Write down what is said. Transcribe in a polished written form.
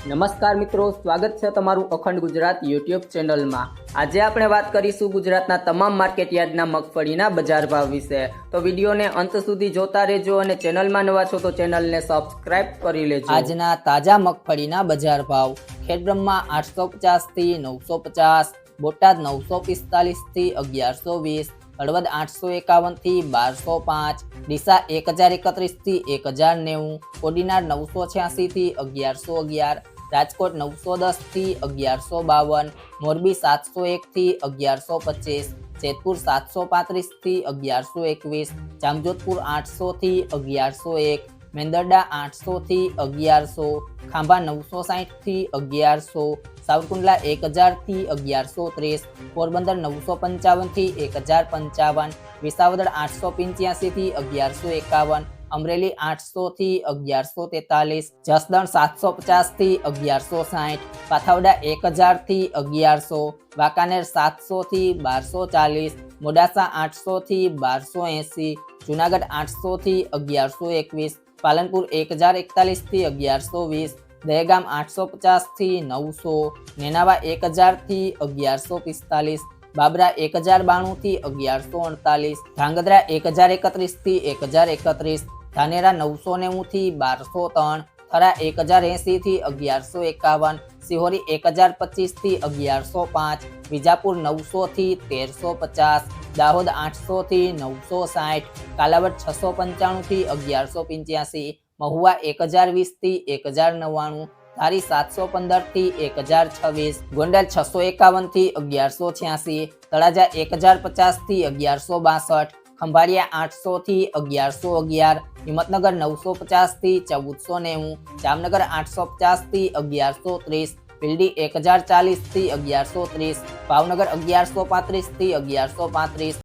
નમસ્કાર મિત્રો, સ્વાગત છે તમારું અખંડ ગુજરાત યુટ્યુબ ચેનલમાં। આજે આપણે વાત કરીશું ગુજરાતના તમામ માર્કેટ યાર્ડના મગફળીના બજાર ભાવ વિશે। તો વિડીયોને અંત સુધી જોતા રહેજો અને ચેનલમાં નવા છો તો ચેનલને સબસ્ક્રાઇબ કરી લેજો। આજના તાજા મગફળીના બજાર ભાવ: ખેડબ્રહ્મા 850 થી 950, બોટાદ 945 થી 1120, હળવદ 851 થી 1205, ડીસા 1031 થી 1090, કોડીનાર 986 થી 1111, રાજકોટ 910 થી 1152, મોરબી 701 થી 1125, જેતપુર 735 થી 1121, જામજોધપુર 800 થી 1101, મેંદરડા 800 થી 1100, ખાંભા 960 થી 1100, સાવરકુંડલા 1000 થી 1130, પોરબંદર 955 થી 1055, વિસાવદર 885 થી 1151, અમરેલી 800 થી 1143, જસદણ 750 થી 1160, પાથાવડા 1000 થી 1100, વાંકાનેર 700 થી 1240, મોડાસા 800 થી 1280, જુનાગઢ 800 થી 1121, પાલનપુર 1041 થી 1120, દહેગામ 850 થી 900, નેનાવા 1000 થી 1145, બાબરા 1092 થી 1148, ધ્રાંગધ્રા 1031 થી 1031, ધાનેરા 990 થી 1203, થરા 1080 થી 1151, સિહોરી 1025 થી 1105, વિજાપુર 900 થી 1350, દાહોદ 800 થી 960, કાલાવડ 695 થી 1185, મહુવા 1020 થી 1099, ધારી 715 થી 1026, ગોંડલ 651 થી 1186, તળાજા 1050 થી 1162, ખંભાળિયા 800 થી 1111, હિંમતનગર 950 થી 1490, જામનગર 850 થી 1130, પીલડી 1040 થી 1130, ભાવનગર 1135 થી 1135,